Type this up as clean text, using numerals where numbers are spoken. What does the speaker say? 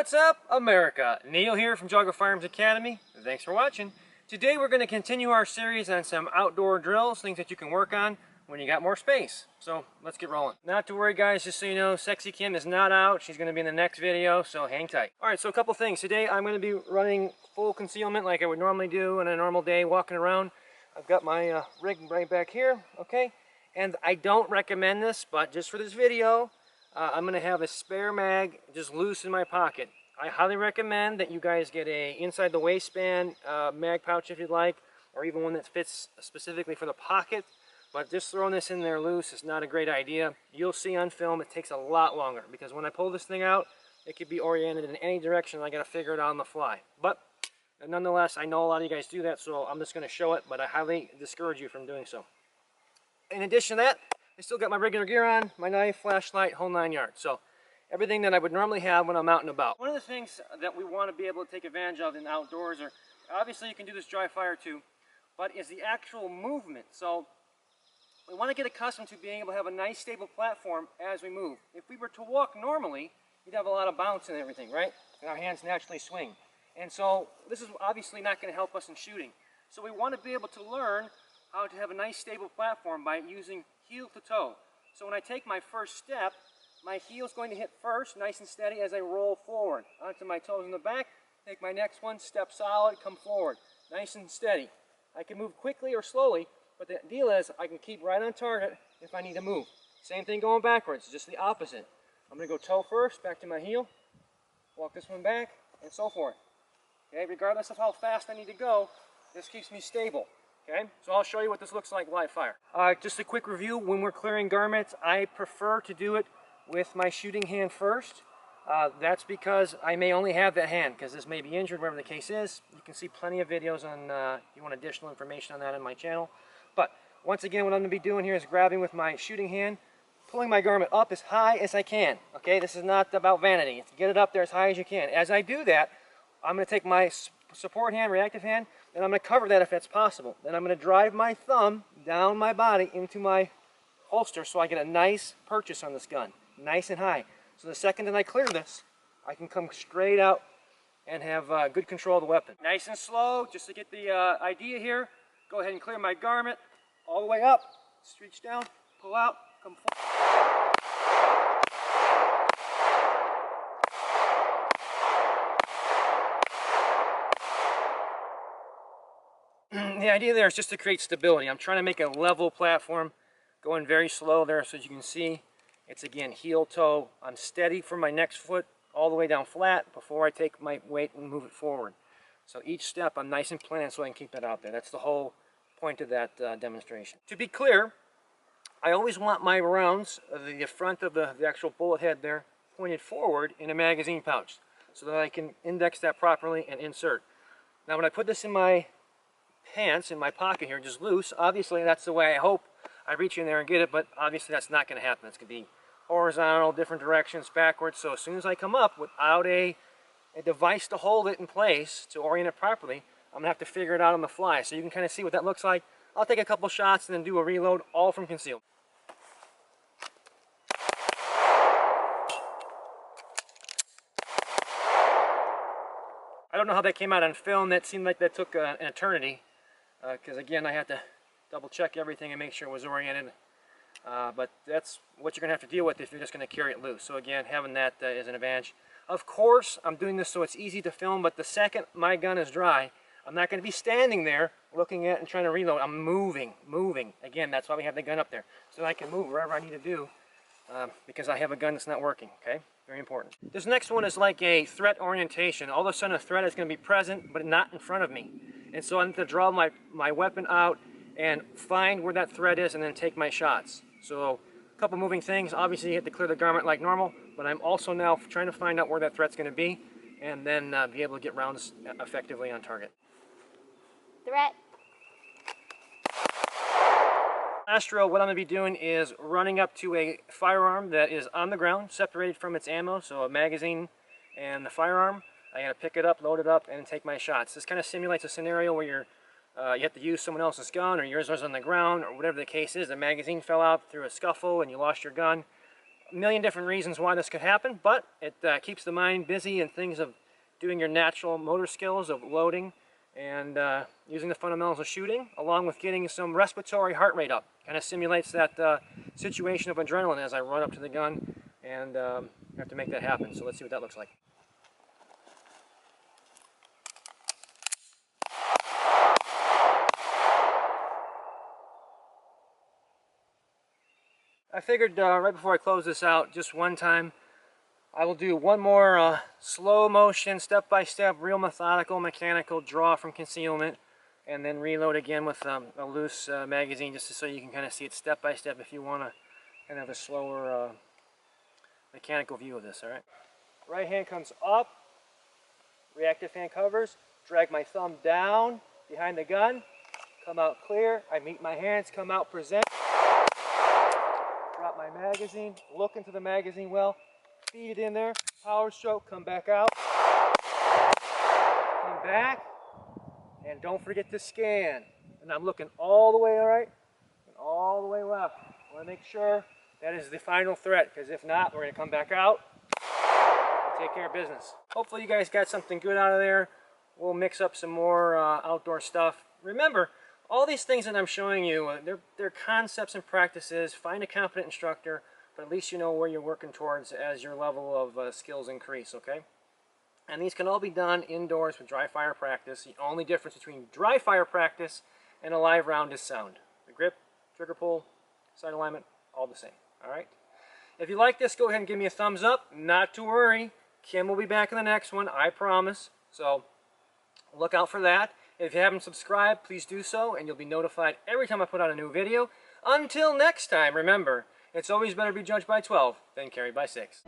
What's up, America? Neil here from Geauga Firearms Academy. Thanks for watching. Today we're going to continue our series on some outdoor drills, things that you can work on when you got more space. So let's get rolling. Not to worry guys, just so you know, Sexy Kim is not out. She's going to be in the next video, so hang tight. Alright, so a couple things. Today I'm going to be running full concealment like I would normally do on a normal day walking around. I've got my rig right back here, okay? And I don't recommend this, but just for this video, I'm going to have a spare mag just loose in my pocket. I highly recommend that you guys get a inside the waistband mag pouch if you'd like, or even one that fits specifically for the pocket. But just throwing this in there loose is not a great idea. You'll see on film it takes a lot longer because when I pull this thing out, it could be oriented in any direction. I got to figure it out on the fly. But nonetheless, I know a lot of you guys do that, so I'm just going to show it, but I highly discourage you from doing so. In addition to that, I still got my regular gear on, my knife, flashlight, whole 9 yards. So everything that I would normally have when I'm out and about. One of the things that we want to be able to take advantage of in outdoors, or obviously you can do this dry fire too, but is the actual movement. So we want to get accustomed to being able to have a nice stable platform as we move. If we were to walk normally, you'd have a lot of bounce and everything, right? And our hands naturally swing. And so this is obviously not going to help us in shooting. So we want to be able to learn how to have a nice stable platform by using heel to toe. So when I take my first step, my heel is going to hit first, nice and steady as I roll forward onto my toes in the back. Take my next one, step solid, come forward, nice and steady. I can move quickly or slowly, but the deal is I can keep right on target if I need to move. Same thing going backwards, just the opposite. I'm going to go toe first, back to my heel, walk this one back, and so forth. Okay, regardless of how fast I need to go, this keeps me stable. Okay, so I'll show you what this looks like live fire. Just a quick review, when we're clearing garments, I prefer to do it with my shooting hand first. That's because I may only have that hand, because this may be injured, whatever the case is. You can see plenty of videos on, if you want additional information on that on my channel. But once again, what I'm going to be doing here is grabbing with my shooting hand, pulling my garment up as high as I can. Okay, this is not about vanity. It's get it up there as high as you can. As I do that, I'm going to take my support hand, reactive hand, and I'm going to cover that if that's possible. Then I'm going to drive my thumb down my body into my holster so I get a nice purchase on this gun, nice and high. So the second that I clear this, I can come straight out and have good control of the weapon. Nice and slow, just to get the idea here. Go ahead and clear my garment all the way up, reach down, pull out, come forward. The idea there is just to create stability. I'm trying to make a level platform, going very slow there so as you can see. It's again heel toe. I'm steady from my next foot all the way down flat before I take my weight and move it forward. So each step I'm nice and planned so I can keep that out there. That's the whole point of that demonstration. To be clear, I always want my rounds, the front of the actual bullet head there, pointed forward in a magazine pouch so that I can index that properly and insert. Now when I put this in my pants in my pocket here, just loose, obviously that's the way I hope I reach in there and get it, but obviously that's not going to happen. It's going to be horizontal, different directions, backwards. So as soon as I come up without a device to hold it in place, to orient it properly, I'm going to have to figure it out on the fly. So you can kind of see what that looks like. I'll take a couple shots and then do a reload, all from concealed. I don't know how that came out on film. That seemed like that took an eternity. Because again, I had to double check everything and make sure it was oriented. But that's what you're going to have to deal with if you're just going to carry it loose. So again, having that is an advantage. Of course, I'm doing this so it's easy to film, but the second my gun is dry, I'm not going to be standing there looking at and trying to reload. I'm moving. Again, that's why we have the gun up there. So I can move wherever I need to do because I have a gun that's not working, okay? Very important. This next one is like a threat orientation. All of a sudden a threat is going to be present, but not in front of me. And so I need to draw my weapon out and find where that threat is and then take my shots. So a couple moving things. Obviously you have to clear the garment like normal, but I'm also now trying to find out where that threat's going to be and then be able to get rounds effectively on target. Threat. Last drill, what I'm going to be doing is running up to a firearm that is on the ground, separated from its ammo, so a magazine and the firearm. I got to pick it up, load it up, and take my shots. This kind of simulates a scenario where you have to use someone else's gun, or yours was on the ground, or whatever the case is. The magazine fell out through a scuffle and you lost your gun. a million different reasons why this could happen, but it keeps the mind busy in things of doing your natural motor skills of loading and using the fundamentals of shooting, along with getting some respiratory heart rate up. Kind of simulates that situation of adrenaline as I run up to the gun, and have to make that happen. So let's see what that looks like. I figured right before I close this out, just one time, I will do one more slow motion, step-by-step, real methodical, mechanical draw from concealment, and then reload again with a loose magazine, just so you can kind of see it step-by-step if you want to kind of have a slower mechanical view of this, all right? Right hand comes up, reactive hand covers, drag my thumb down behind the gun, come out clear, I meet my hands, come out, present, drop my magazine, look into the magazine well, feed it in there, power stroke, come back out, come back, and don't forget to scan. And I'm looking all the way right and all the way left. I want to make sure that is the final threat, because if not, we're going to come back out and take care of business. Hopefully you guys got something good out of there. We'll mix up some more outdoor stuff. Remember, all these things that I'm showing you, they're concepts and practices. Find a competent instructor, but at least you know where you're working towards as your level of skills increase, okay? And these can all be done indoors with dry fire practice. The only difference between dry fire practice and a live round is sound. The grip, trigger pull, sight alignment, all the same, all right? If you like this, go ahead and give me a thumbs up. Not to worry, Kim will be back in the next one, I promise. So look out for that. If you haven't subscribed, please do so, and you'll be notified every time I put out a new video. Until next time, remember, it's always better to be judged by 12 than carried by 6.